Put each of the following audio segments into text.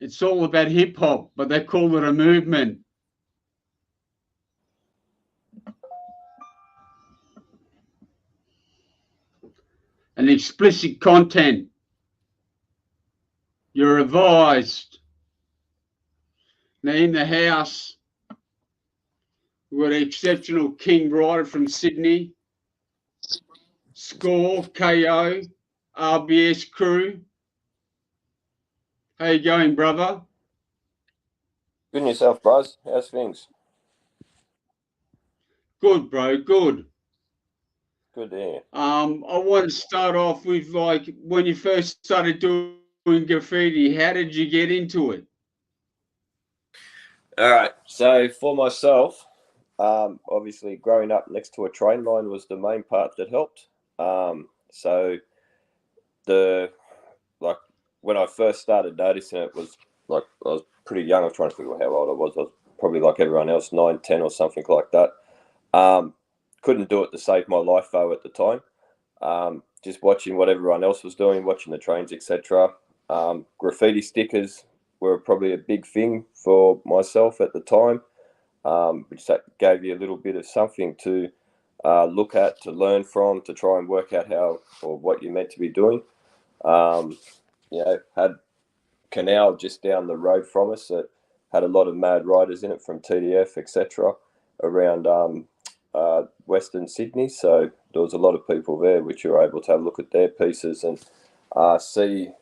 It's all about hip hop, but they call it a movement. And explicit content. You're advised. Now in the house, we've got an exceptional King writer from Sydney, Skore, KO, RBS crew. How you going, brother? Good and yourself, bros. How's things? Good, bro, good. Good to hear. I want to start off with like when you first started doing graffiti, how did you get into it? All right. So for myself, obviously growing up next to a train line was the main part that helped. So the like when I first started noticing it was like I was pretty young. I was trying to figure out how old I was. I was probably like everyone else, 9, 10 or something like that. Couldn't do it to save my life though at the time. Just watching what everyone else was doing, watching the trains, etc. Graffiti stickers were probably a big thing for myself at the time, which that gave you a little bit of something to look at, to learn from, to try and work out how or what you're meant to be doing. Had Canal just down the road from us that had a lot of mad riders in it from TDF, etc. around Western Sydney. So there was a lot of people there which you were able to have a look at their pieces and see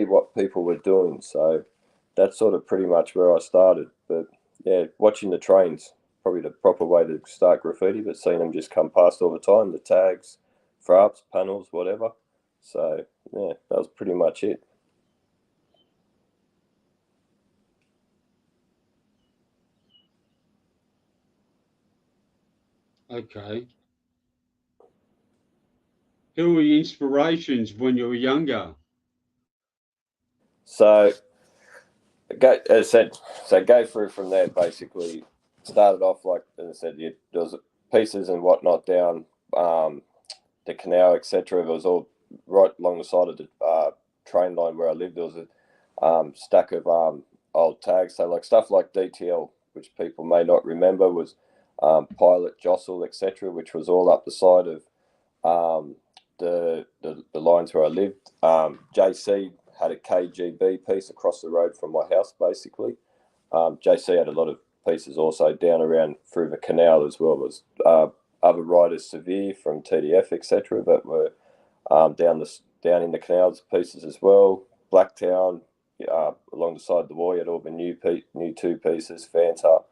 what people were doing. So that's sort of pretty much where I started. But yeah, watching the trains, probably the proper way to start graffiti, but seeing them just come past all the time, the tags, fraps, panels, whatever. So yeah, that was pretty much it. Okay. Who were your inspirations when you were younger? So go, as I said, so go through from there. Basically, started off like as I said, there was pieces and whatnot down the canal, etc. It was all right along the side of the train line where I lived. There was a stack of old tags, so like stuff like DTL, which people may not remember, was Pilot, Jostle, etc., which was all up the side of the lines where I lived. JC had a KGB piece across the road from my house, basically. JC had a lot of pieces also down around through the canal as well. Was other riders, Severe from TDF, etc., that were down in the canals pieces as well. Blacktown, along the side of the wall, you had all the new two pieces. Fanta,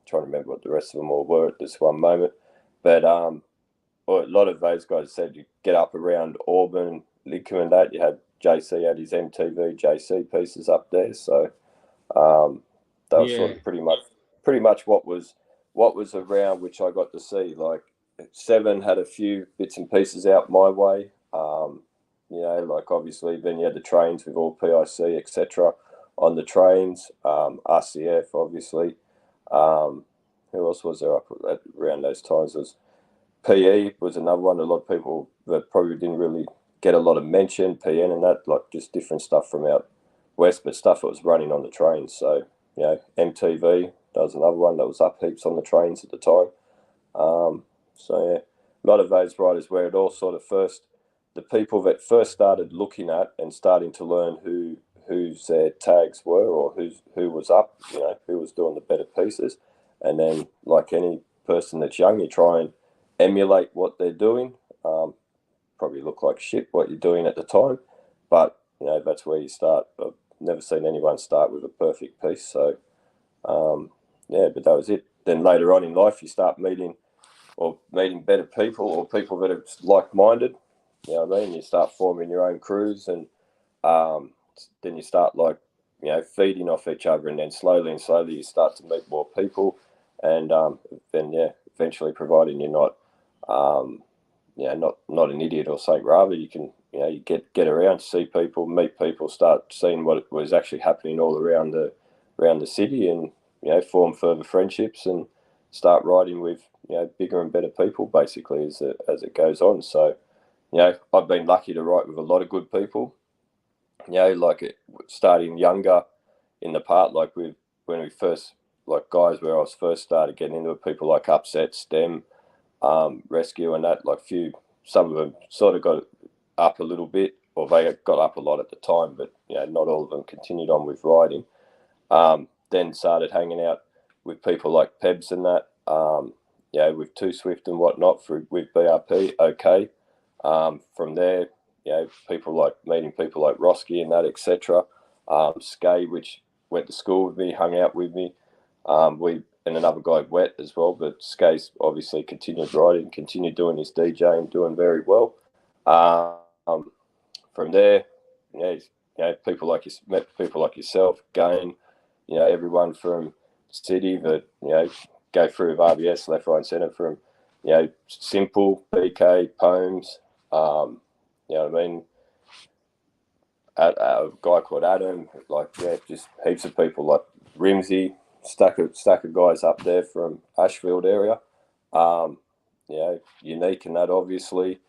trying to remember what the rest of them all were at this one moment, but a lot of those guys said you get up around Auburn, Lidcombe, and that you had JC had his MTV JC pieces up there, so that was sort Yeah. of pretty much what was around, which I got to see. Like Seven had a few bits and pieces out my way. Like obviously then you had the trains with all PIC, etc. on the trains. RCF, obviously. Who else was there up around those times? There was PE was another one. A lot of people that probably didn't really get a lot of mention. PN and that, like just different stuff from out west, but stuff that was running on the trains. So MTV, that was another one that was up heaps on the trains at the time. So yeah, a lot of those riders where it all sort of the people that first started looking at and starting to learn whose their tags were or who was up, who was doing the better pieces, and then like any person that's young, you try and emulate what they're doing. Probably look like shit what you're doing at the time, but that's where you start. I've never seen anyone start with a perfect piece, so but that was it. Then later on in life, you start meeting better people or people that are like-minded. You know what I mean? You start forming your own crews, and then you start feeding off each other, and then slowly you start to meet more people, and then eventually, providing you're not not an idiot or something, rather you can you get around, see people, meet people, start seeing what was actually happening all around the city, and form further friendships and start riding with bigger and better people basically as it goes on. So I've been lucky to ride with a lot of good people. you know, like starting younger in the part, like when we first, like guys where I was first started getting into it, people like Upset, Stem, Rescue and that, like some of them sort of got up a little bit, or they got up a lot at the time, but, you know, not all of them continued on with riding. Then started hanging out with people like Pebs and that, you know, with Too Swift and whatnot with BRP, okay. From there, you know, meeting people like Roski and that, etc. Skay, which went to school with me, hung out with me. And another guy, Wet, as well. But Skay's obviously continued riding, continued doing his DJing, doing very well. From there, you know, met people like yourself, Gain, you know, everyone from City that, you know, go through with RBS, left, right, and centre, from, you know, Simple, BK, Poems, you know what I mean? A guy called Adam, like, yeah, just heaps of people like Rimsey, stack of guys up there from Ashfield area. You know, Unique and that, obviously.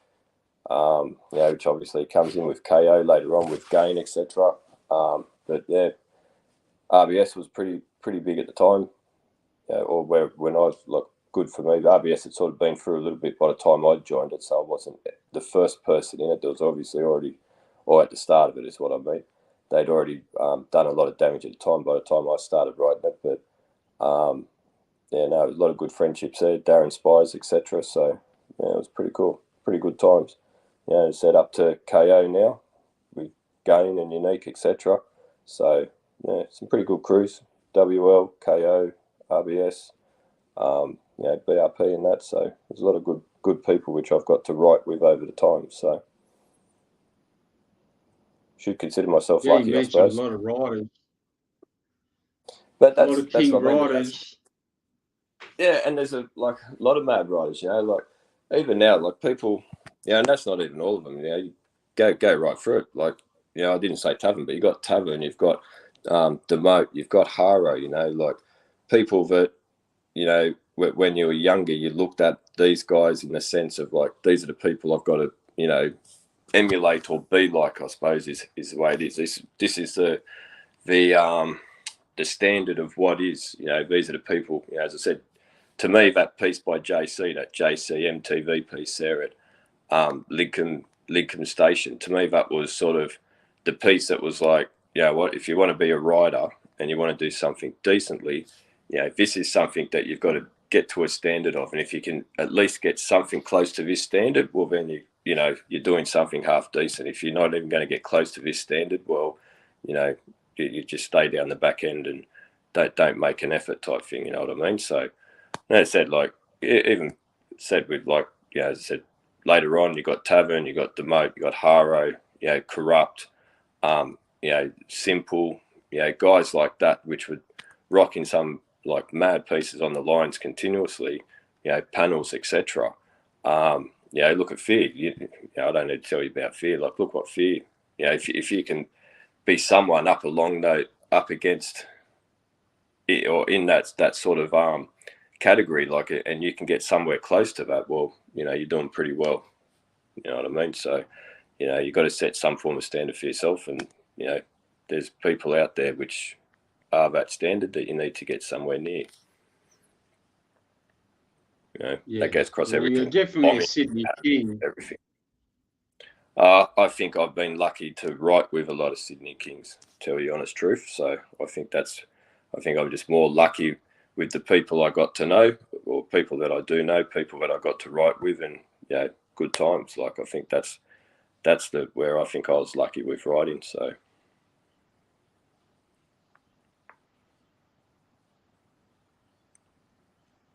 You know, which obviously comes in with KO later on with Gain, etc. But yeah, RBS was pretty big at the time, you know, or when I was, like, good for me. The RBS had sort of been through a little bit by the time I joined it, so I wasn't the first person in it. There was obviously already, or at the start of it is what I mean. They'd already done a lot of damage at the time by the time I started riding it. But yeah, no, a lot of good friendships there, Darren Spies, etc. So yeah, it was pretty cool, pretty good times. You know, set up to KO now with Gain and Unique, etc. So yeah, some pretty good crews. WL, KO, RBS, you know, BRP and that. So there's a lot of good people which I've got to write with over the time. So should consider myself Yeah, you lucky, I mentioned a suppose. lot of riders, But a lot of that's king what I mean. riders. Yeah, and there's a lot of mad riders, you know, like even now, like people, you know, and that's not even all of them, you know, you go right through it. Like, you know, I didn't say Tavern, but you've got Tavern, you've got Demote, you've got Haro, you know, like people that, you know, when you were younger, you looked at these guys in the sense of like, these are the people I've got to, you know, emulate or be like, I suppose is the way it is. This is the standard of what is, you know, these are the people, you know, as I said, to me, that piece by JC, that JC MTV piece there at Lincoln Station, to me, that was sort of the piece that was like, you know what, if you want to be a rider and you want to do something decently, you know, this is something that you've got to get to a standard of. And if you can at least get something close to this standard, well, then you know, you're doing something half decent. If you're not even going to get close to this standard, well, you know, you just stay down the back end and don't make an effort type thing, you know what I mean? So, and I said, like, even said with, like, you know, as I said, later on, you got Tavern, you got Demote, you got Haro, you know, Corrupt, you know, Simple, you know, guys like that, which would rock in some, like, mad pieces on the lines continuously, you know, panels, etc. You know, look at Fear. You know, I don't need to tell you about Fear. Like, look what Fear, you know, if you can be someone up against it, or in that sort of category, like, and you can get somewhere close to that, well, you know, you're doing pretty well. You know what I mean? So, you know, you've got to set some form of standard for yourself, and, you know, there's people out there which are that standard that you need to get somewhere near. You know, Yeah. that goes across Well, everything. you're definitely a Sydney king. Everything. I think I've been lucky to write with a lot of Sydney Kings, to tell you the honest truth. So I think I'm just more lucky with the people I got to know, or people that I do know, people that I got to write with, and, you know, good times. Like, I think that's where I think I was lucky with writing. So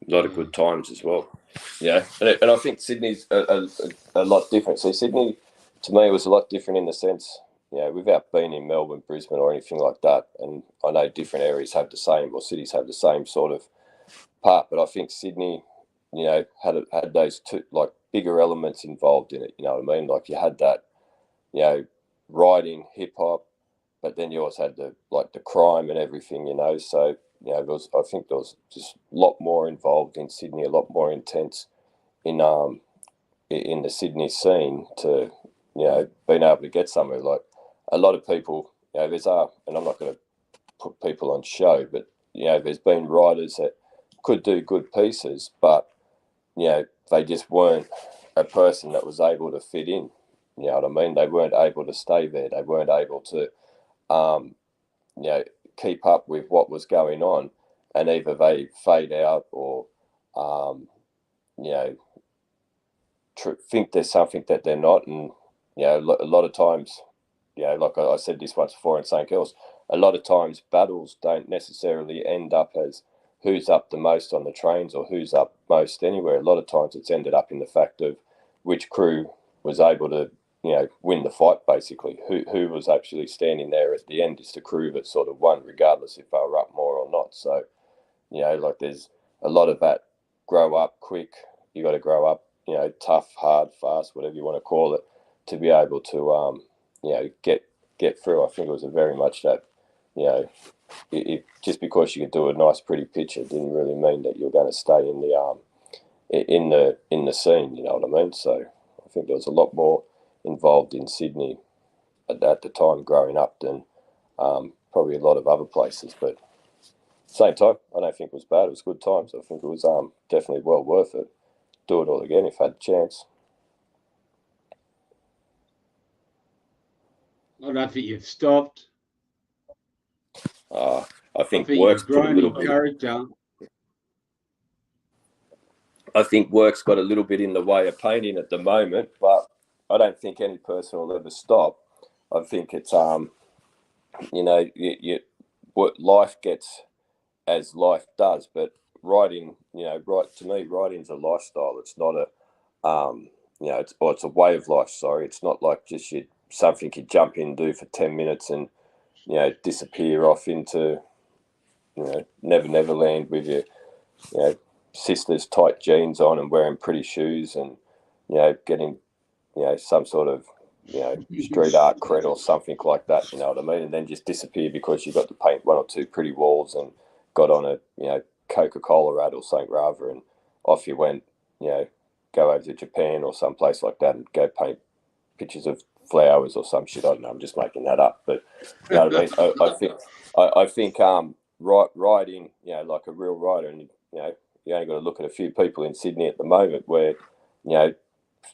a lot of good times as well. Yeah, and I think Sydney's a lot different. So Sydney, to me, was a lot different in the sense, you know, without being in Melbourne, Brisbane, or anything like that. And I know different areas have the same, or cities have the same sort of part, but I think Sydney, you know, had those two, like, bigger elements involved in it. You know what I mean? Like, you had that, you know, riding, hip hop, but then you also had the crime and everything. You know, so, you know, I think there was just a lot more involved in Sydney, a lot more intense in the Sydney scene to, you know, being able to get somewhere like, a lot of people, you know, and I'm not going to put people on show, but, you know, there's been riders that could do good pieces, but, you know, they just weren't a person that was able to fit in. You know what I mean? They weren't able to stay there. They weren't able to, you know, keep up with what was going on, and either they fade out or, you know, think there's something that they're not. And, you know, a lot of times, you know, like I said this once before in St. Kills, a lot of times battles don't necessarily end up as who's up the most on the trains or who's up most anywhere. A lot of times it's ended up in the fact of which crew was able to, you know, win the fight, basically. Who was actually standing there at the end is the crew that sort of won, regardless if they were up more or not. So, you know, like there's a lot of that grow up quick. You got to grow up, you know, tough, hard, fast, whatever you want to call it, to be able to, you know, get through. I think it was a very much that, you know, just because you could do a nice, pretty picture didn't really mean that you're going to stay in the scene. You know what I mean? So I think there was a lot more involved in Sydney at the time growing up than probably a lot of other places. But same time, I don't think it was bad. It was good times. I think it was definitely well worth it. Do it all again if I had a chance. I don't think you've stopped. I think you've work's put a grown little in bit. character. I think work's got a little bit in the way of painting at the moment, but I don't think any person will ever stop. I think it's you know, what life gets as life does, but writing, you know, to me, writing's a lifestyle. It's not a you know, it's a way of life. Sorry, it's not like just something you jump in and do for 10 minutes and, you know, disappear off into, you know, Never Land with your, you know, sister's tight jeans on and wearing pretty shoes and, you know, getting, you know, some sort of, you know, street art cred or something like that, you know what I mean? And then just disappear because you got to paint one or two pretty walls and got on a, you know, Coca-Cola ad or something rather, and off you went, you know, go over to Japan or someplace like that and go paint pictures of flowers or some shit. I don't know, I'm just making that up. But, you know what I mean? I think writing, you know, like a real writer, and, you know, you only got to look at a few people in Sydney at the moment where, you know,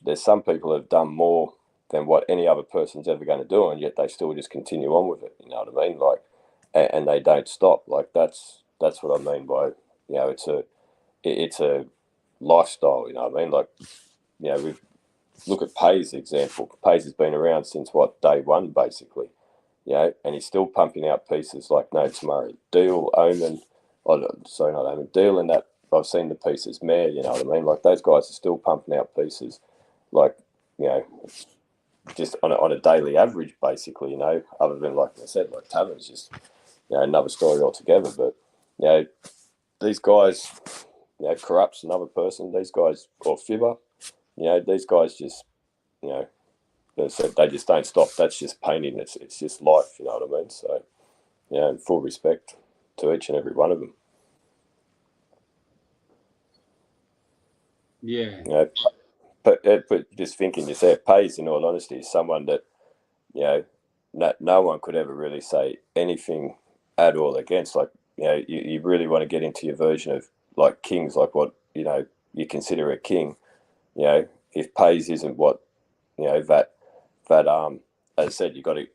there's some people who have done more than what any other person's ever going to do, and yet they still just continue on with it. You know what I mean? Like, and they don't stop. Like that's what I mean by, you know, it's a lifestyle. You know what I mean? Like, you know, look at Pay's example. Pay's has been around since day one, basically. You know, and he's still pumping out pieces like no tomorrow. Deal, Omen, sorry, not Omen, Deal, and that I've seen the pieces. Mare, you know what I mean? Like those guys are still pumping out pieces, like, you know, just on a daily average, basically. You know, other than, like I said, like Tavern's just, you know, another story altogether. But, you know, these guys, you know, Corrupt's another person. These guys, or Fibber, you know, these guys just, you know, they just don't stop. That's just painting. It's just life. You know what I mean? So, you know, full respect to each and every one of them. Yeah. You know, but just thinking yourself, Pays, in all honesty, is someone that, you know, no one could ever really say anything at all against. Like, you know, you really want to get into your version of like kings, like what, you know, you consider a king. You know, if Pays isn't what, you know, that as I said, you got to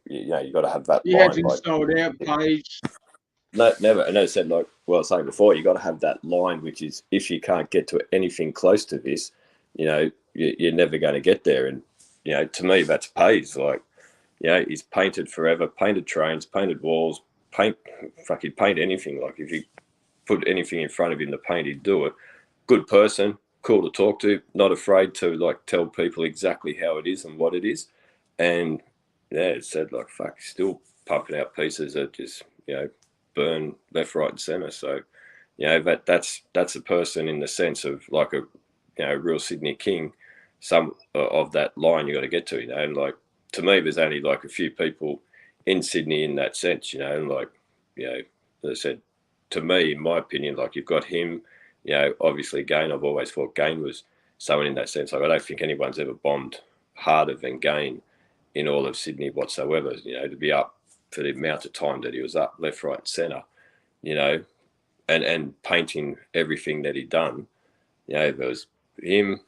have that You line. hasn't Like, sold out, Page. no, never. And as I said, like, well, I was saying before, you got to have that line, which is if you can't get to anything close to this, you know, you're never going to get there. And, you know, to me, that's Pays. Like, you know, he's painted forever, painted trains, painted walls, paint anything. Like, if you put anything in front of him to paint, he'd do it. Good person, cool to talk to, not afraid to, like, tell people exactly how it is and what it is. And, yeah, it said, like, fuck, still pumping out pieces that just, you know, burn left, right, and centre. So, you know, that's a person in the sense of like a, you know, real Sydney king. Some of that line you got to get to, you know, and like to me, there's only like a few people in Sydney in that sense, you know, and like, you know, as I said, to me, in my opinion, like you've got him, you know, obviously Gain. I've always thought Gain was someone in that sense. Like I don't think anyone's ever bombed harder than Gain in all of Sydney whatsoever. You know, to be up for the amount of time that he was up, left, right, and centre. You know, and painting everything that he'd done. You know, there was him,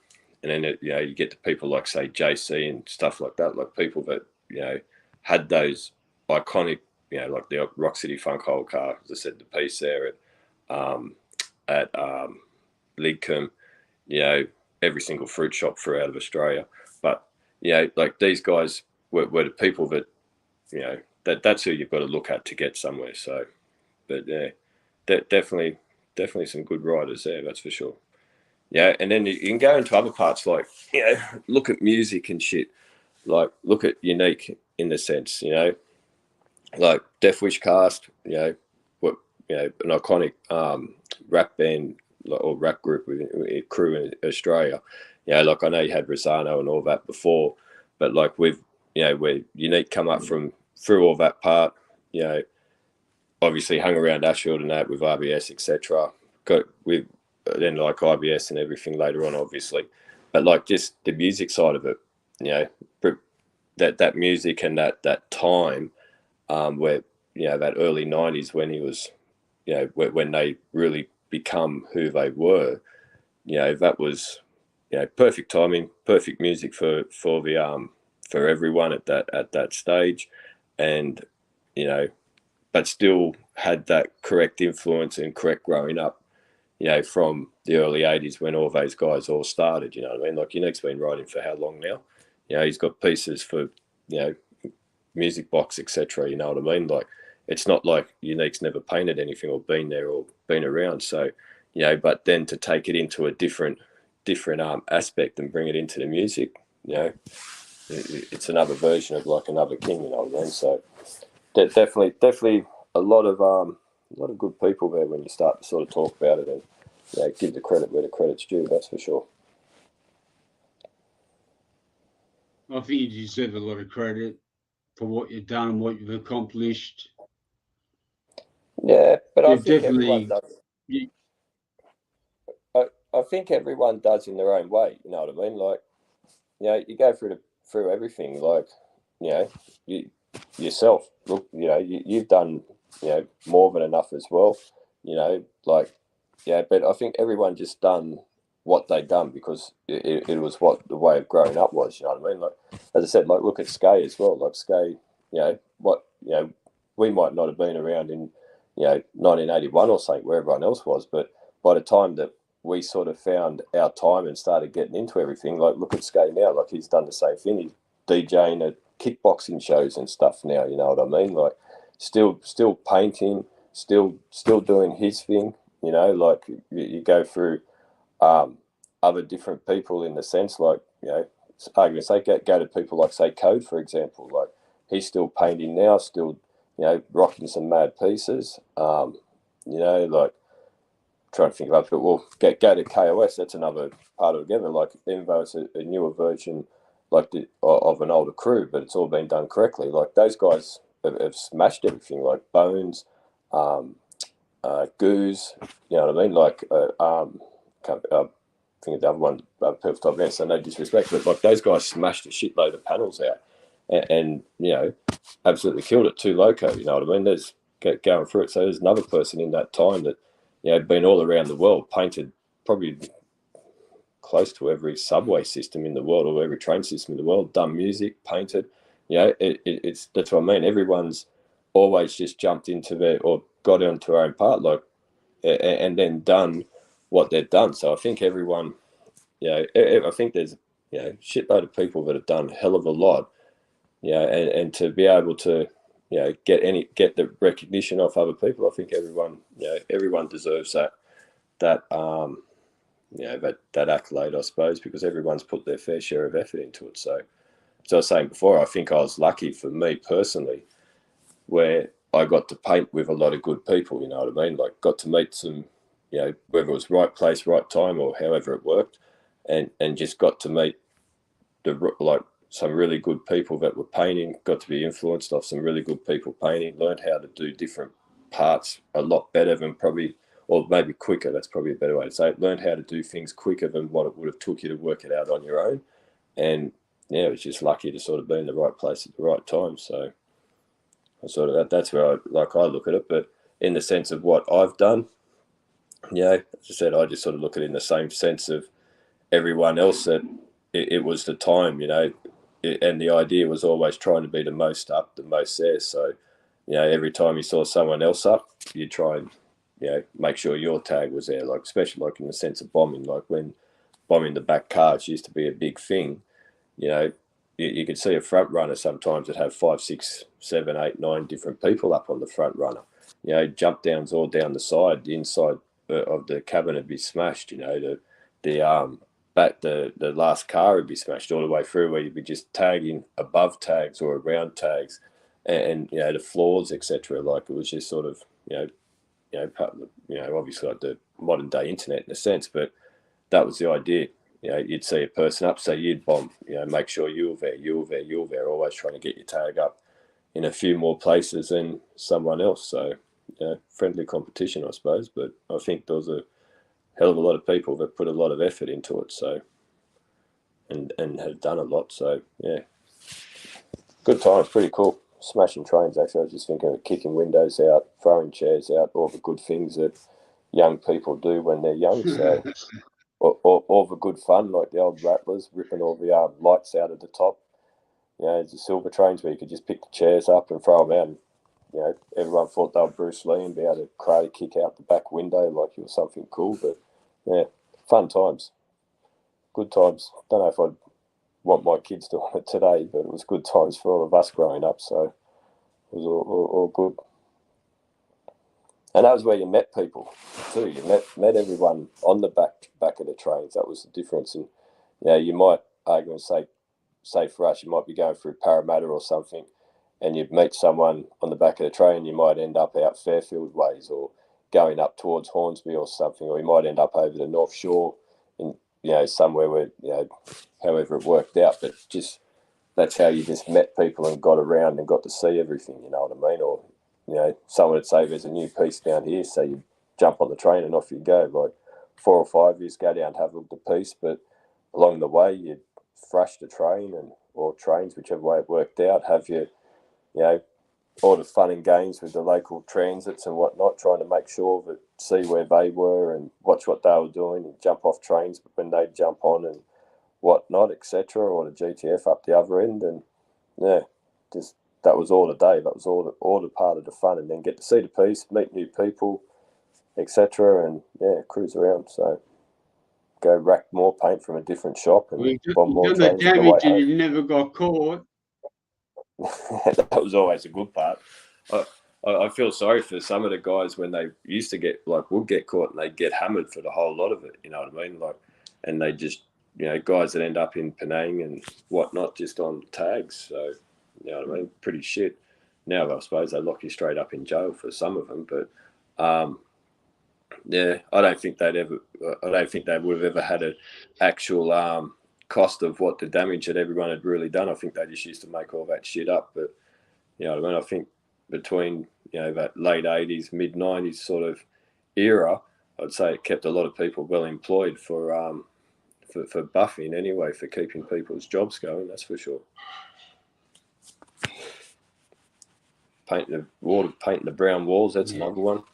and then you know, you get to people like say JC and stuff like that, like people that, you know, had those iconic, you know, like the Rock City Funk Hole car, as I said, the piece there at Lidcombe, you know, every single fruit shop throughout of Australia. But, you know, like these guys were the people that, you know, that's who you've got to look at to get somewhere. So, but yeah, definitely some good riders there, that's for sure. Yeah, and then you can go into other parts, like, you know, look at music and shit. Like, look at Unique in the sense, you know, like Death Wish Cast, you know, what, you know, an iconic rap band or rap group with a crew in Australia. You know, like I know you had Rosano and all that before, but like with, you know, where Unique come up from through all that part, you know, obviously hung around Ashfield and that with RBS, etc. Got with then like IBS and everything later on, obviously, but like just the music side of it, you know, that music and that time where, you know, that early 90s when he was, you know, when they really become who they were, you know, that was, you know, perfect timing, perfect music for the for everyone at that stage, and, you know, but still had that correct influence and correct growing up, you know, from the early 80s when all those guys all started, you know what I mean? Like Unique's been writing for how long now? You know, he's got pieces for, you know, Music Box, etc. You know what I mean? Like, it's not like Unique's never painted anything or been there or been around. So, you know, but then to take it into a different aspect and bring it into the music, you know, it's another version of like another King, you know what I mean? So definitely a lot of good people there when you start to sort of talk about it and, you know, give the credit where the credit's due. That's for sure. I think you deserve a lot of credit for what you've done, what you've accomplished. Yeah, but I You've think everyone definitely, does. you, I think everyone does in their own way. You know what I mean? Like, you know, you go through everything. Like, you know, you yourself. Look, you know, you've done, you know, more than enough as well. You know, like, yeah. But I think everyone just done what they done because it was what the way of growing up was. You know what I mean? Like, as I said, like look at Skore as well. Like Skore, you know, we might not have been around in, you know, 1981 or something where everyone else was, but by the time that we sort of found our time and started getting into everything, like look at Skate now, like he's done the same thing. He's DJing at kickboxing shows and stuff now, you know what I mean? Like still painting, still doing his thing, you know, like you go through other different people in the sense, like, you know, arguments say go to people like say Code, for example, like he's still painting now, still, you know, rocking some mad pieces. You know, like trying to think of it, well, go to KOS. That's another part of it together. Like even though it's a newer version, like of an older crew, but it's all been done correctly. Like those guys have smashed everything. Like Bones, Goose. You know what I mean? Like can't think of the other one, Perth Top Events. So no disrespect, but like those guys smashed a shitload of panels out, and you know, absolutely killed it. Too Loco. You know what I mean? There's going through it. So there's another person in that time that, you know, been all around the world, painted probably close to every subway system in the world or every train system in the world, done music, painted. You know, it's that's what I mean. Everyone's always just jumped into their or got onto their own part, like, and then done what they've done. So I think everyone, you know, I think there's, you know, shitload of people that have done a hell of a lot, you know, and to be able to, you know, get the recognition of other people, I think everyone, you know, everyone deserves that you know, that accolade, I suppose, because everyone's put their fair share of effort into it. So as I was saying before, I think I was lucky for me personally, where I got to paint with a lot of good people. You know what I mean? Like got to meet some, you know, whether it was right place, right time, or however it worked, and just got to meet like some really good people that were painting. Got to be influenced off some really good people painting. Learned how to do different parts a lot better than probably, or maybe quicker. That's probably a better way to say it. Learned how to do things quicker than what it would have took you to work it out on your own. And yeah, it was just lucky to sort of be in the right place at the right time. So I sort of that's where I look at it. But in the sense of what I've done, as I said, I just sort of look at it in the same sense of everyone else, that it was the time, and the idea was always trying to be the most up, the most there. So, every time you saw someone else up, you try and, make sure your tag was there, like, especially like in the sense of bombing, like when bombing the back carts used to be a big thing, you could see a front runner sometimes that have 5, 6, 7, 8, 9 different people up on the front runner. Jump downs all down the side, the inside of the cabin would be smashed. The last car would be smashed all the way through, where you'd be just tagging above tags or around tags, and the floors, etc. Like, it was just sort of obviously like the modern day internet in a sense, but that was the idea. You'd see a person up, so you'd bomb, make sure you were there, always trying to get your tag up in a few more places than someone else. So, friendly competition, I suppose. But I think there was a hell of a lot of people that put a lot of effort into it. So, and have done a lot. So, yeah, good times, pretty cool. Smashing trains, actually. I was just thinking of kicking windows out, throwing chairs out, all the good things that young people do when they're young. So, all the good fun, like the old rattlers, ripping all the lights out of the top. The silver trains where you could just pick the chairs up and throw them out. And, everyone thought they were Bruce Lee and be able to karate kick out the back window like it was something cool. But, yeah, fun times. Good times. Don't know if I'd want my kids doing it today, but it was good times for all of us growing up. So it was all good. And that was where you met people too. You met everyone on the back of the trains. That was the difference. And you might argue and say for us, you might be going through Parramatta or something, and you'd meet someone on the back of the train. You might end up out Fairfield ways, or going up towards Hornsby or something, or you might end up over the North Shore in somewhere where however it worked out. But just that's how you just met people and got around and got to see everything. You know what I mean? Or someone would say there's a new piece down here, so you jump on the train and off you go. Like 4 or 5 years, go down and have a look at the piece, but along the way you'd thrash the train or trains, whichever way it worked out, have all the fun and games with the local transits and whatnot, trying to make sure that see where they were and watch what they were doing and jump off trains when they jump on and whatnot, etc. Or the GTF up the other end, and just that was all the day. That was all the part of the fun, and then get to see the piece, meet new people, etc. And cruise around. So go rack more paint from a different shop and bomb more done the trains on the way damage and home. you never got caught. That was always a good part. I feel sorry for some of the guys when they used to would get caught and they'd get hammered for the whole lot of it. You know what I mean? Like, and they just, guys that end up in Penang and whatnot just on tags. So, you know what I mean? Pretty shit. Now, I suppose they lock you straight up in jail for some of them, but I don't think they would have ever had an actual cost of what the damage that everyone had really done. I think they just used to make all that shit up. But you know what I mean? I think between that late 80s, mid 90s sort of era, I'd say it kept a lot of people well employed for buffing anyway, for keeping people's jobs going. That's for sure. Painting the brown walls. That's another one.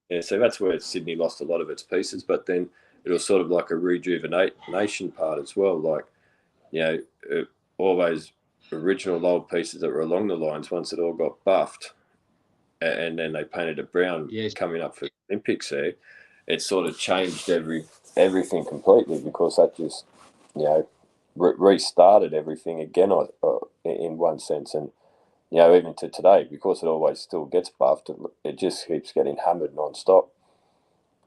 Yeah, so that's where Sydney lost a lot of its pieces, but then it was sort of like a rejuvenation part as well. Like, all those original old pieces that were along the lines, once it all got buffed, and then they painted it brown, coming up for the Olympics there, it sort of changed everything completely, because that just, restarted everything again in one sense. And even to today, because it always still gets buffed, it just keeps getting hammered non-stop.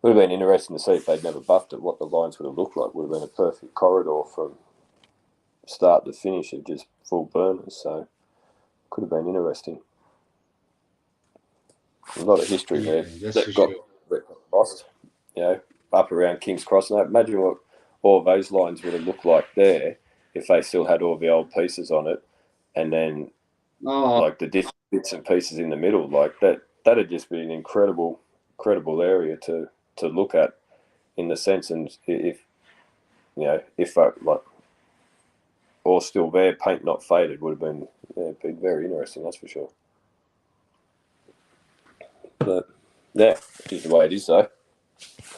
Would have been interesting to see if they'd never buffed it, what the lines would have looked like. Would have been a perfect corridor from start to finish of just full burners. So could have been interesting. A lot of history there that got lost, up around King's Cross. And imagine what all those lines would have looked like there if they still had all the old pieces on it, and then like the different bits and pieces in the middle, like that'd just be an incredible area to look at, in the sense. And if or still there, paint not faded, would have been very interesting. That's for sure. But yeah, it is the way it is, though.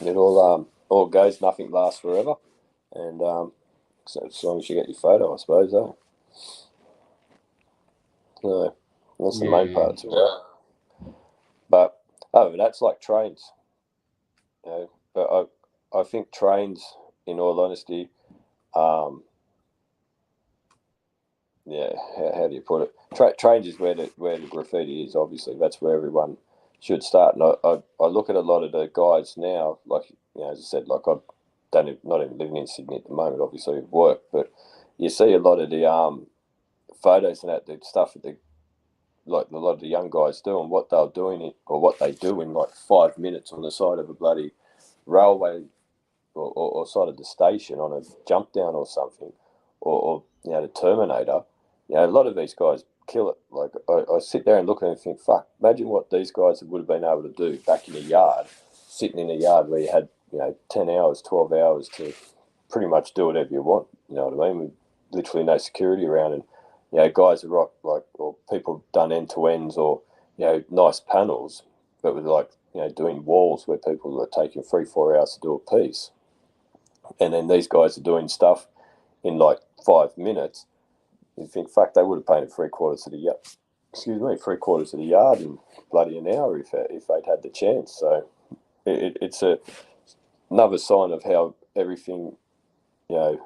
It all goes. Nothing lasts forever, and so as long as you get your photo, I suppose. So that's the main part. But other than that, it's like trains. You know, but I think trains, in all honesty, yeah, how do you put it? Trains is where the graffiti is. Obviously, that's where everyone should start. And I look at a lot of the guys now, like, you know, as I said, like not even living in Sydney at the moment, obviously with work, but you see a lot of the photos and that, the stuff that like a lot of the young guys do, and what they're doing or what they do in like 5 minutes on the side of a bloody railway or side of the station on a jump down or something, or you know, the Terminator. You know, a lot of these guys kill it. Like I sit there and look at it and think, fuck, imagine what these guys would have been able to do back in a yard, sitting in a yard where you had, you know, 10 hours, 12 hours to pretty much do whatever you want. You know what I mean? With literally no security around, and you know, guys are rock like, or people done end to ends, or you know, nice panels, but with like, you know, doing walls where people are taking 3-4 hours to do a piece, and then these guys are doing stuff in like 5 minutes. You think, fuck, they would have painted 3/4 of the yard. Excuse me, 3/4 of the yard in bloody an hour if they'd had the chance. So it's another sign of how everything, you know,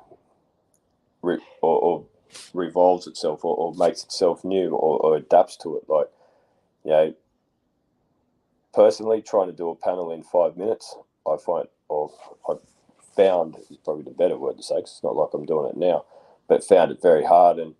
or revolves itself or makes itself new or adapts to it. Like, you know, personally, trying to do a panel in 5 minutes, I find, or I found, is probably the better word to say, 'cause it's not like I'm doing it now, but found it very hard. And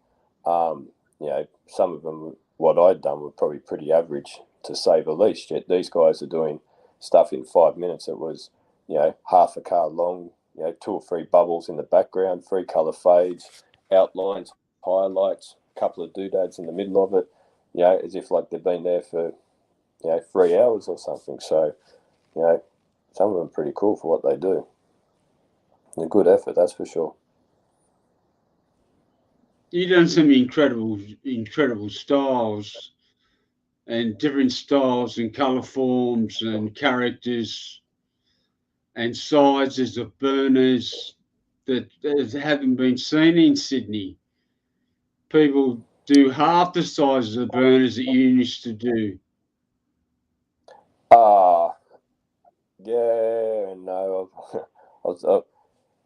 you know, some of them, what I'd done, were probably pretty average, to say the least. Yet these guys are doing stuff in 5 minutes. It was, you know, half a car long, you know, 2 or 3 bubbles in the background, 3 colour fades, outlines, highlights, a couple of doodads in the middle of it, you know, as if like they've been there for, you know, 3 hours or something. So, you know, some of them are pretty cool for what they do. And a good effort, that's for sure. You've done some incredible styles and different styles and colour forms and characters and sizes of burners that haven't been seen in Sydney. People do half the sizes of burners that you used to do. Yeah, no, I'll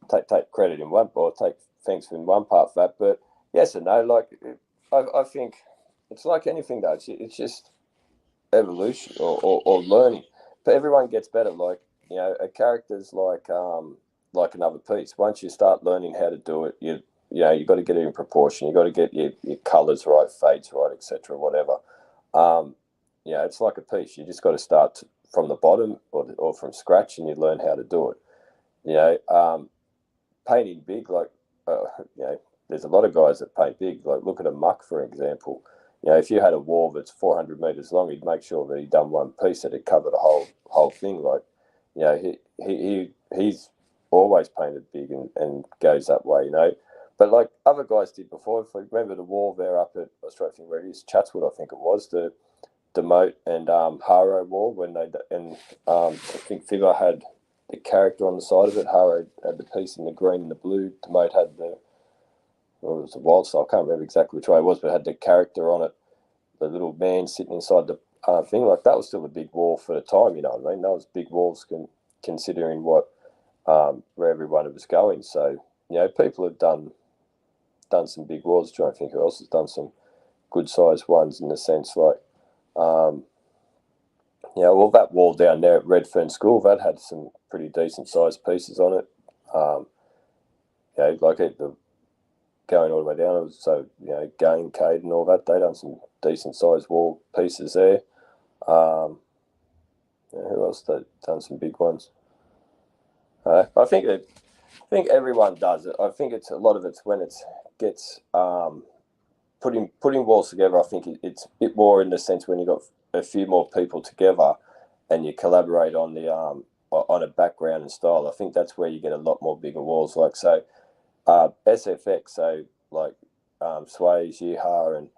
take credit in one, or take thanks in one part for that. But yes and no, like I think it's like anything though. It's just evolution or learning. But everyone gets better. Like, you know, a character's like another piece. Once you start learning how to do it, you know, you got to get it in proportion. You got to get your colours right, fades right, etc. Whatever. Yeah, it's like a piece. You just got to start from the bottom or from scratch, and you learn how to do it. You know, painting big, like, you know, there's a lot of guys that paint big. Like, look at a muck, for example. You know, if you had a wall that's 400 meters long, he'd make sure that he'd done one piece that had covered the whole thing. Like, you know, he's always painted big and goes that way. You know, but like other guys did before. If you remember the wall there up at, I was trying to think where it is, Chatswood, I think it was, the Moat and Haro wall, when they, and I think Figure had the character on the side of it. Haro had the piece in the green and the blue. The Moat had the, well, it was the wild style. I can't remember exactly which way it was, but it had the character on it. The little man sitting inside the thing. Like, that was still a big wall for the time. You know what I mean? That was big walls considering what where everyone was going. So, you know, people have done some big walls. I'm trying to think who else has done some good sized ones, in the sense like, yeah, well, that wall down there at Redfern School, that had some pretty decent sized pieces on it. You know, like going all the way down, so, you know, Gain, Cade and all that, they done some decent sized wall pieces there. Yeah, who else done some big ones? I think everyone does it. I think it's a lot of it's when it gets putting walls together. I think it's a bit more in the sense when you got a few more people together and you collaborate on the on a background and style. I think that's where you get a lot more bigger walls. Like, so SFX, so like Sway's, Yeehaw, and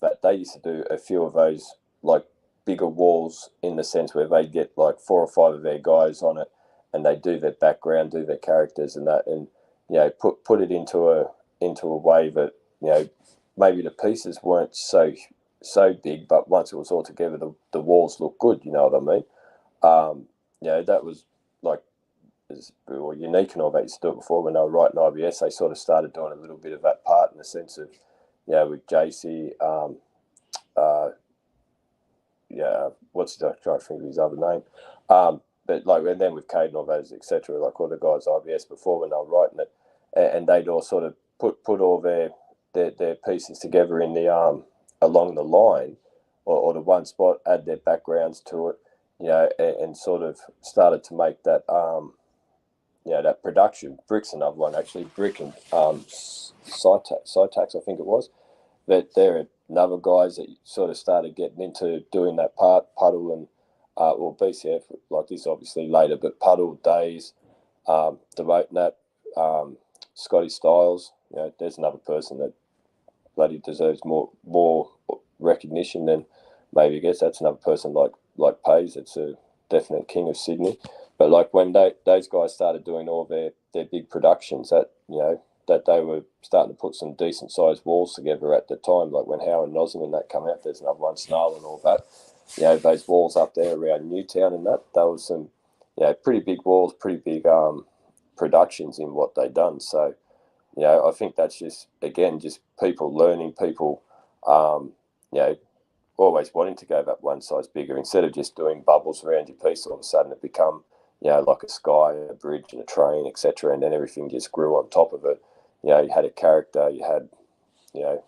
that they used to do a few of those like bigger walls in the sense where they get like 4 or 5 of their guys on it, and they do their background, do their characters, and that, and you know, put it into a way that, you know, maybe the pieces weren't so big, but once it was all together, the walls looked good. You know what I mean? You know, that was like unique and all that. You used to do it before when they were writing IBS. They sort of started doing a little bit of that part in the sense of, you know, with JC, what's the, I try to think of his other name, but like, and then with Caden, all those, etc., like all the guys IBS before when they were writing it, and they'd all sort of put all their pieces together in the along the line, or the one spot, add their backgrounds to it, you know, and sort of started to make that you know, that production. Brick's another one, actually. Brick and Cytax, I think it was. That they're another guys that sort of started getting into doing that part. Puddle and well, BCF like this obviously later, but Puddle, Days, devoting that, Scotty Styles. You know, there's another person that bloody deserves more recognition than maybe, I guess that's another person like Pays. It's a definite king of Sydney. But like when those guys started doing all their big productions, that, you know, that they were starting to put some decent sized walls together at the time, like when Howe and Nosm and that come out, there's another one, Snarl and all that. You know, those walls up there around Newtown and that was some, you know, pretty big walls, pretty big productions in what they done. So, you know, I think that's just, again, just people learning, people, you know, always wanting to go that one size bigger instead of just doing bubbles around your piece. All of a sudden it become, you know, like a sky, a bridge and a train, etc. And then everything just grew on top of it. You know, you had a character, you had, you know,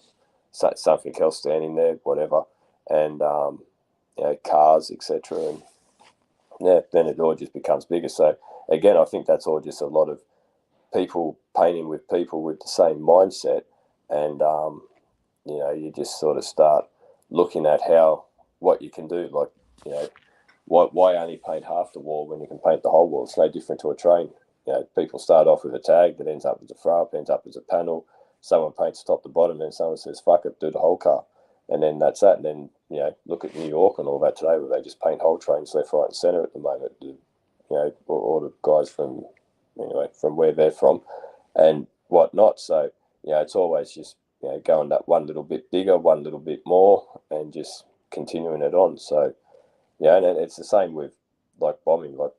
something else standing there, whatever, and, you know, cars, etc. And yeah, then it all just becomes bigger. So again, I think that's all just a lot of people painting with people with the same mindset. And, you know, you just sort of start looking at what you can do. Like, you know, why only paint half the wall when you can paint the whole wall? It's no different to a train. You know, people start off with a tag that ends up as a frap, ends up as a panel. Someone paints top to bottom, and someone says, fuck it, do the whole car. And then that's that. And then, you know, look at New York and all that today, where they just paint whole trains left, right, and centre at the moment. You know, all the guys from where they're from and whatnot. So, you know, it's always just, you know, going that one little bit bigger, one little bit more, and just continuing it on. So, yeah, and it's the same with like bombing. Like,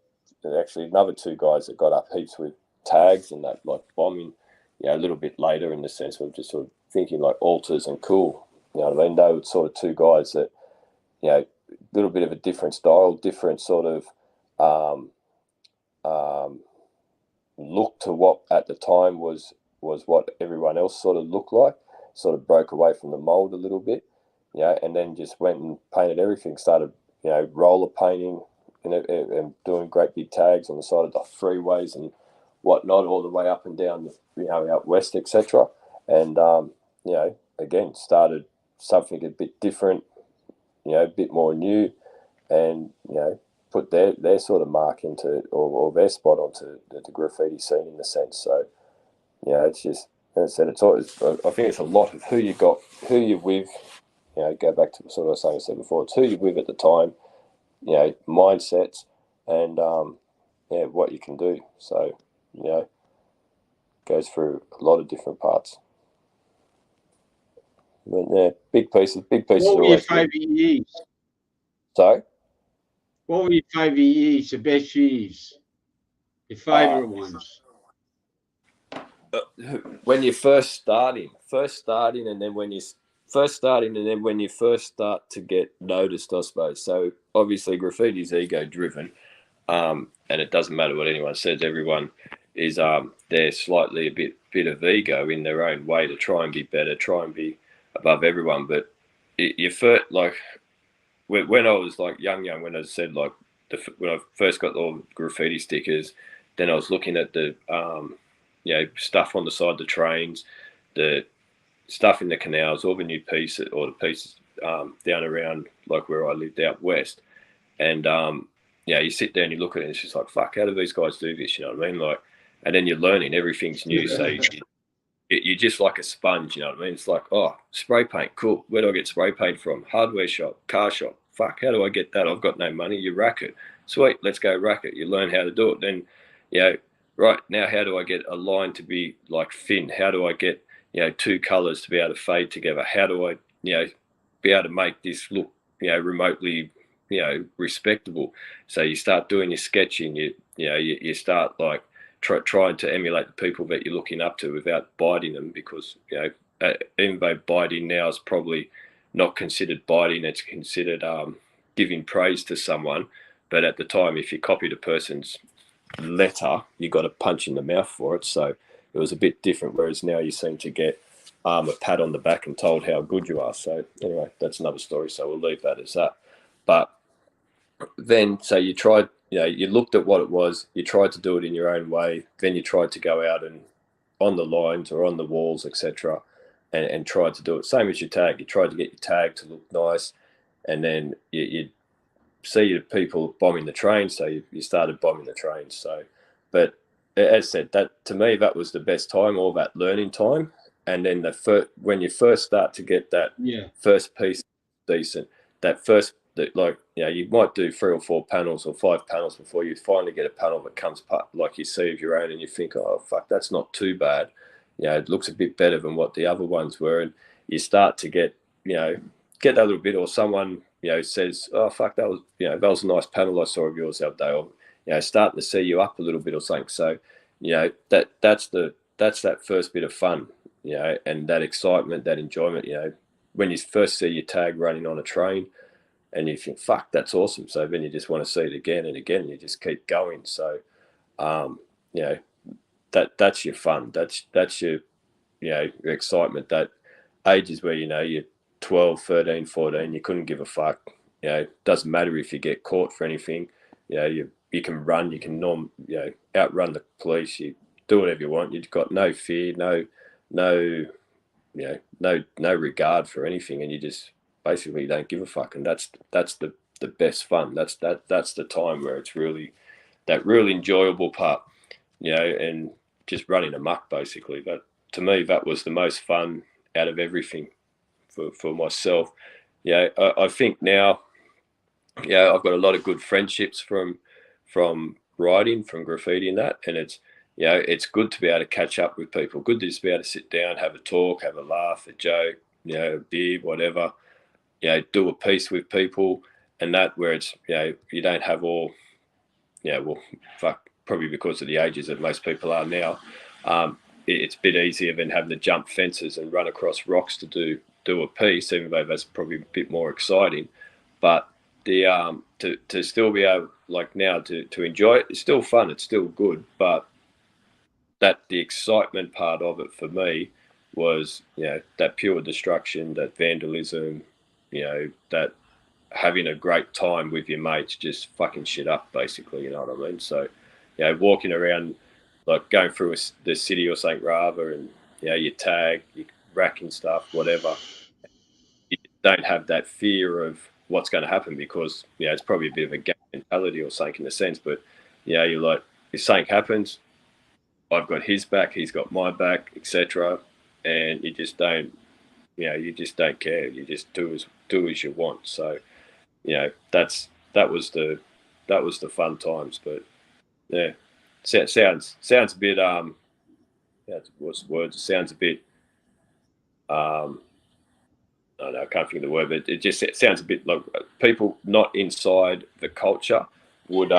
actually, another 2 guys that got up heaps with tags and that, like bombing, you know, a little bit later in the sense of just sort of thinking like alters and cool. You know what I mean? They were sort of 2 guys that, you know, a little bit of a different style, different sort of look to what at the time was what everyone else sort of looked like. Sort of broke away from the mold a little bit, you know, and then just went and painted everything. Started, you know, roller painting and doing great big tags on the side of the freeways and whatnot, all the way up and down, you know, out west, etc. And you know, again, started something a bit different, you know, a bit more new, and, you know, put their sort of mark into or their spot onto the graffiti scene in the sense. So, you know, it's just, as I said, it's always, I think it's a lot of who you're with. You know, go back to sort of what I said before. It's who you're with at the time. You know, mindsets, and yeah, what you can do. So, you know, goes through a lot of different parts. But yeah, big pieces. What were your favourite years? Sorry? What were your favourite years, the best years? Your favourite ones? When you're first starting, and then when you first start to get noticed, I suppose. So obviously graffiti's ego driven, and it doesn't matter what anyone says. Everyone is they're slightly a bit of ego in their own way to try and be better, try and be above everyone. But you first, like when I was like young, when I said like when I first got all the graffiti stickers, then I was looking at the you know, stuff on the side of the trains, the stuff in the canals, all the new pieces or the pieces down around like where I lived out west. And yeah, you sit there and you look at it and it's just like, fuck, how do these guys do this? You know what I mean? Like, and then you're learning, everything's new. So you're just like a sponge, you know what I mean? It's like, oh, spray paint, cool. Where do I get spray paint from? Hardware shop, car shop. Fuck, how do I get that? I've got no money. You rack it. Sweet, let's go rack it. You learn how to do it. Then, you know, right now, how do I get a line to be like thin? How do I get, you know, two colors to be able to fade together? How do I, you know, be able to make this look, you know, remotely, you know, respectable? So you start doing your sketching. You start like trying to emulate the people that you're looking up to without biting them, because, you know, even though biting now is probably not considered biting, it's considered giving praise to someone. But at the time, if you copied a person's letter, you got a punch in the mouth for it. So it was a bit different. Whereas now you seem to get a pat on the back and told how good you are. So anyway, that's another story. So we'll leave that as that. But then, so you tried, you know, you looked at what it was, you tried to do it in your own way. Then you tried to go out and on the lines or on the walls, etc., and tried to do it. Same as your tag. You tried to get your tag to look nice, and then you see people bombing the train, so you started bombing the train. So, but as I said, that to me, that was the best time, all that learning time. And then when you first start to get that first piece decent, that first, like, you know, you might do 3 or 4 panels or 5 panels before you finally get a panel that comes like you see of your own, and you think, oh fuck, that's not too bad. You know, it looks a bit better than what the other ones were, and you start to get that little bit, or someone, you know, says, oh fuck, that was a nice panel I saw of yours the other day, or, you know, starting to see you up a little bit or something. So, you know, that's that first bit of fun, you know, and that excitement, that enjoyment, you know, when you first see your tag running on a train, and you think, fuck, that's awesome. So then you just want to see it again and again. You just keep going. So, you know, that's your fun. That's your, you know, your excitement. That ages where, you know, you're 12, 13, 14, you couldn't give a fuck. You know, it doesn't matter if you get caught for anything. You know, you can run, you can outrun the police. You do whatever you want. You've got no fear, no, you know, no regard for anything, and you just basically don't give a fuck. And that's the best fun. That's the time where it's really that really enjoyable part, you know, and just running amok basically. But to me, that was the most fun out of everything for myself. Yeah, I think now, yeah, I've got a lot of good friendships from writing, from graffiti and that, and it's, you know, it's good to be able to catch up with people. Good to just be able to sit down, have a talk, have a laugh, a joke, you know, a beer, whatever. You know, do a piece with people, and that, where it's, you know, you don't have all, you know, well, fuck, probably because of the ages that most people are now, it's a bit easier than having to jump fences and run across rocks to do a piece, even though that's probably a bit more exciting. But the to still be able, like now, to enjoy it, it's still fun, it's still good, but that the excitement part of it for me was, you know, that pure destruction, that vandalism, you know, that having a great time with your mates, just fucking shit up basically, you know what I mean? So, you know, walking around, like going through the city or something rather, and, you know, you tag, you racking stuff, whatever, you don't have that fear of what's going to happen, because, you know, it's probably a bit of a gang mentality or something in a sense, but, you know, you're like, if something happens, I've got his back, he's got my back, etc. And you just don't, you know, you just don't care. You just do as you want. So, you know, that was the fun times. But yeah, sounds a bit what's the word? It sounds a bit I don't know, I can't think of the word, but it sounds a bit like people not inside the culture would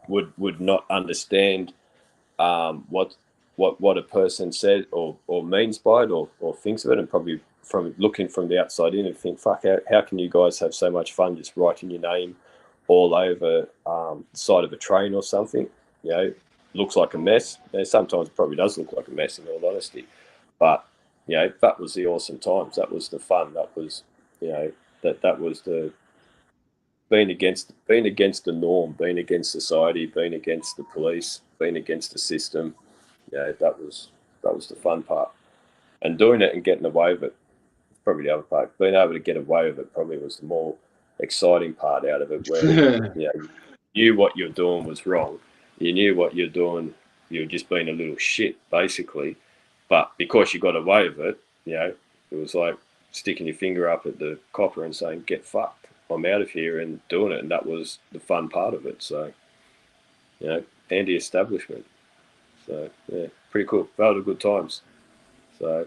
would not understand what a person said or means by it, or thinks of it, and probably from looking from the outside in and think, fuck, how can you guys have so much fun just writing your name all over the side of a train or something? You know, looks like a mess. And sometimes it probably does look like a mess, in all honesty. But, you know, that was the awesome times. That was the fun. That was, you know, that was the being against the norm, being against society, being against the police, being against the system. Yeah, that was the fun part, and doing it and getting away with it, probably the other part. Being able to get away with it probably was the more exciting part out of it, where you know, you knew what you're doing was wrong. You knew what you're doing you're just being a little shit, basically. But because you got away with it, you know, it was like sticking your finger up at the copper and saying, get fucked, I'm out of here, and doing it. And that was the fun part of it. So, you know, anti-establishment. So, yeah, pretty cool. Felt of good times. So,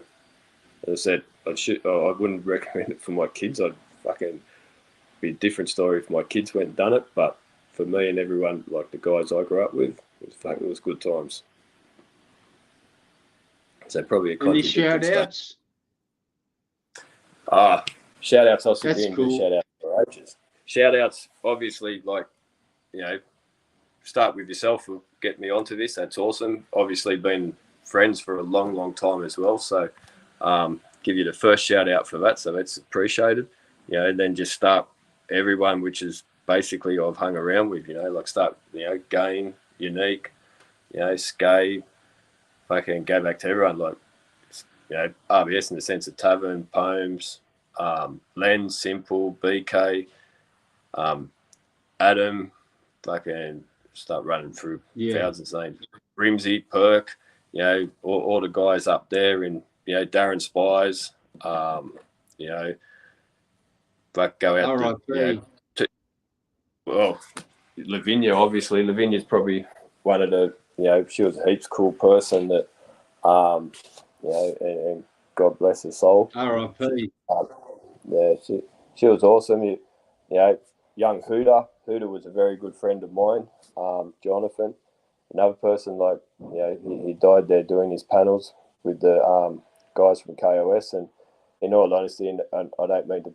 as I said, I wouldn't recommend it for my kids. I'd fucking be a different story if my kids went and done it. But for me and everyone, like the guys I grew up with, it was good times. So probably a Any contradicting shout outs? Shout outs. I'll sit That's here and cool. do shout outs for ages. Shout outs, obviously, like, you know, start with yourself for getting me onto this. That's awesome. Obviously, been friends for a long, long time as well. So, give you the first shout out for that. So that's appreciated. You know, and then just start everyone, which is basically I've hung around with. You know, like start, you know, Gain, Unique, you know, Skore. Fucking go back to everyone, like, you know, RBS in the sense of Tavern, Poems, Len, Simple, BK, Adam, fucking start running through thousands of names. Grimsy, Perk, you know, all the guys up there, and, you know, Darren Spies, you know, but go out well, Lavinia, obviously. Lavinia's probably one of the, you know, she was a heaps cool person that, you know, and God bless her soul. R.I.P. Yeah, she was awesome. You know, young Huda was a very good friend of mine. Jonathan, another person, like, you know, he died there doing his panels with the guys from KOS. And in all honesty, and I don't mean to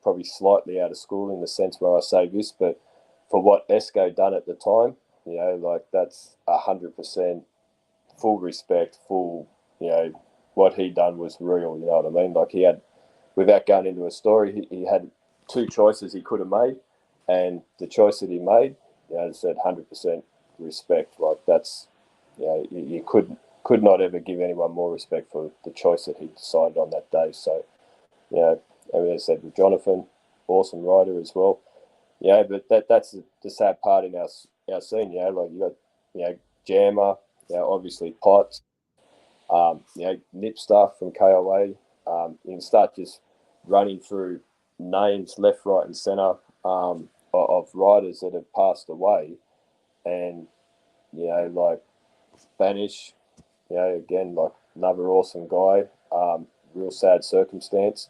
probably slightly out of school in the sense where I say this, but for what Esco done at the time, you know, like, that's 100% full respect, full, you know, what he done was real, you know what I mean? Like, he had, without going into a story, he had two choices he could have made, and the choice that he made, you know, said 100% respect. Like, that's, you know, you could not ever give anyone more respect for the choice that he decided on that day. So, you know, and as I said, with Jonathan, awesome rider as well. Yeah, but that's the sad part in our scene, you know, like, you got, you know, Jammer, you know, obviously Potts, you know, Nip stuff from KOA. You can start just running through names left, right, and centre of riders that have passed away, and, you know, like Spanish, you know, again, like, another awesome guy. Real sad circumstance.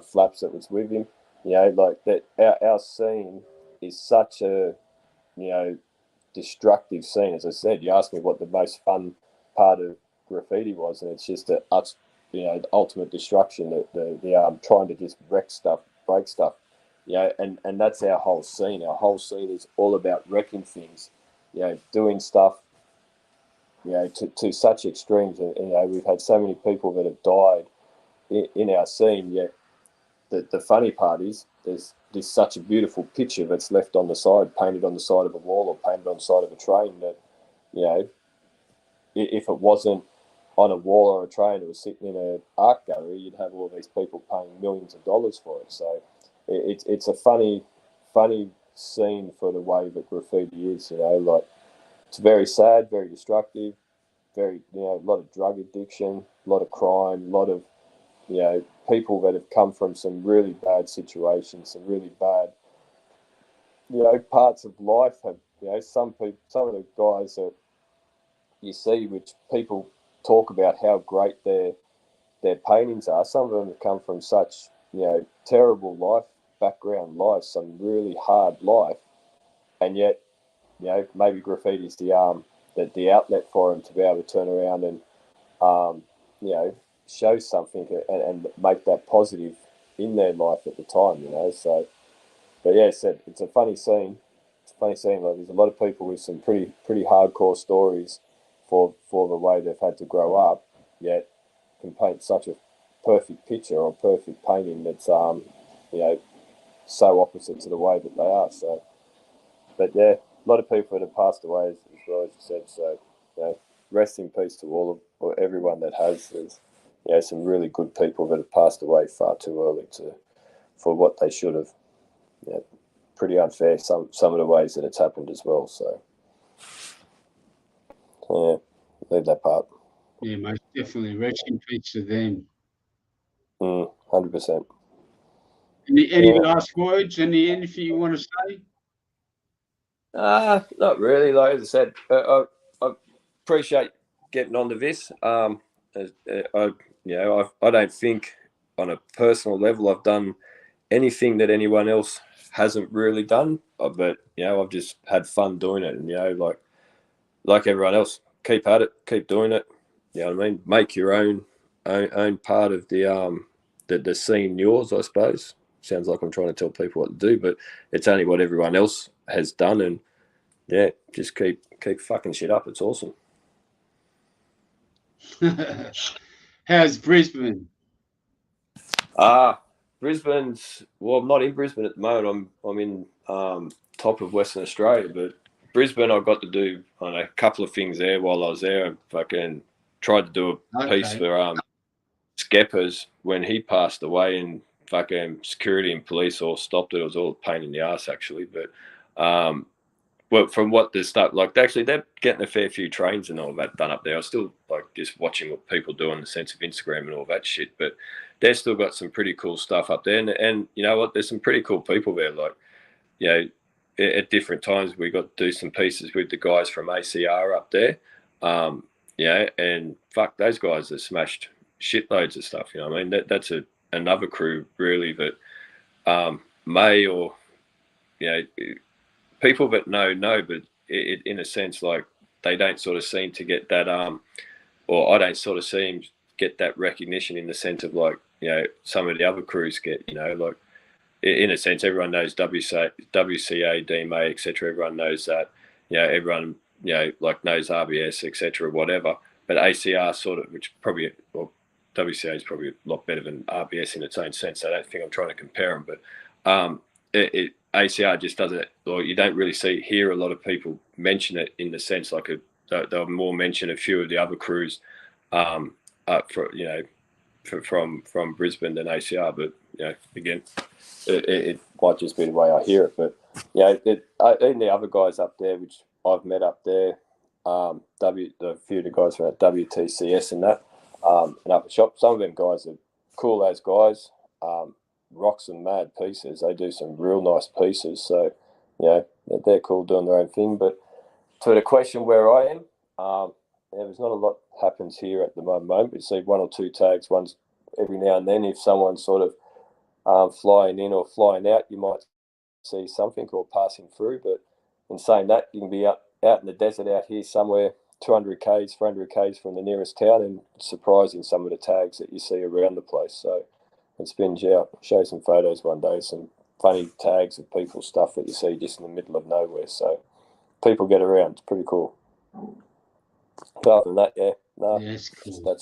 Flaps that was with him, you know, like that. Our scene is such a, you know, destructive scene. As I said, you asked me what the most fun part of graffiti was, and it's just that, you know, the ultimate destruction, the trying to just wreck stuff, break stuff, you know, and that's our whole scene. Our whole scene is all about wrecking things, you know, doing stuff, you know, to such extremes. And, you know, we've had so many people that have died in our scene, yet the funny part is there's such a beautiful picture that's left on the side, painted on the side of a wall or painted on the side of a train, that, you know, if it wasn't on a wall or a train, it was sitting in an art gallery, you'd have all these people paying millions of dollars for it. So it's a funny scene for the way that graffiti is, you know, like, it's very sad, very destructive, very, you know, a lot of drug addiction, a lot of crime, a lot of, you know, people that have come from some really bad situations, some really bad, you know, parts of life. Have, you know, some of the guys that you see, which people talk about how great their paintings are, some of them have come from such, you know, terrible background life, some really hard life, and yet, you know, maybe graffiti's the outlet for them to be able to turn around and, you know, show something and make that positive in their life at the time, you know. So, but yeah, it's a funny scene. It's a funny scene. Like, there's a lot of people with some pretty hardcore stories for the way they've had to grow up, yet can paint such a perfect picture or perfect painting that's, you know, so opposite to the way that they are. So, but yeah, a lot of people that have passed away as well, as you said. So, you know, rest in peace to or everyone that has. There's, you know, some really good people that have passed away far too early for what they should have. You know, pretty unfair some of the ways that it's happened as well. So, Yeah, leave that part. Yeah, most definitely. Rest in peace to them. 100%. Any last words? Anything you want to say? Not really. Like as I said, I appreciate getting onto this. I don't think on a personal level I've done anything that anyone else hasn't really done. But I've just had fun doing it, and like everyone else, keep at it, keep doing it. You know what I mean? Make your own part of the scene yours, I suppose. Sounds like I'm trying to tell people what to do, but it's only what everyone else has done, and yeah, just keep fucking shit up. It's awesome. How's Brisbane? Brisbane's, well, I'm not in Brisbane at the moment. I'm in top of Western Australia, but Brisbane, I got to do a couple of things there while I was there. I fucking tried to do a piece for Skeppers when he passed away, and fucking security and police all stopped it. It was all a pain in the ass, actually. But well, from what the stuff, like actually they're getting a fair few trains and all that done up there. I still like just watching what people do in the sense of Instagram and all that shit, but they've still got some pretty cool stuff up there. And you know what? There's some pretty cool people there. Like, at different times we got to do some pieces with the guys from ACR up there. And fuck, those guys have smashed shitloads of stuff. You know what I mean? That's another crew really that may or people that know, but it in a sense, like they don't sort of seem to get that or I don't sort of see him get that recognition in the sense of like some of the other crews get. Like in a sense, everyone knows WCA, DMA, etc. Everyone knows that. Everyone like knows RBS, etc. Whatever. But ACR sort of, which probably, well, WCA is probably a lot better than RBS in its own sense. I don't think I'm trying to compare them, but ACR just doesn't, or you don't really hear a lot of people mention it in the sense like they'll more mention a few of the other crews from Brisbane than ACR. But again, it might just be the way I hear it. But even the other guys up there, which I've met up there, a few of the guys from WTCS and that, and up at shop, some of them guys are cool as guys. Rocks and mad pieces. They do some real nice pieces. So, they're cool doing their own thing. But to the question where I am, there's not a lot happens here at the moment. We see one or two tags, one's every now and then. If someone's sort of flying in or flying out, you might see something or passing through. But in saying that, you can be out in the desert out here somewhere 200 k's, 400 k's from the nearest town, and it's surprising some of the tags that you see around the place. So it's been, show some photos one day, some funny tags of people's stuff that you see just in the middle of nowhere. So people get around. It's pretty cool. But other than that, Yes, cool.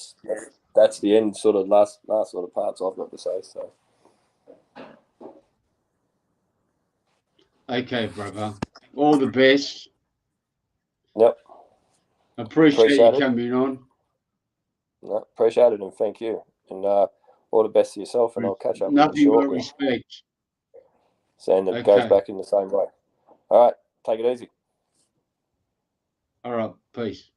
That's the end, sort of last sort of parts I've got to say. So. Okay, brother. All the best. Yep. Appreciate you coming on. No, appreciate it, and thank you. And all the best to yourself, and I'll catch up with you shortly. Nothing but respect. Saying that it goes back in the same way. All right, take it easy. All right, peace.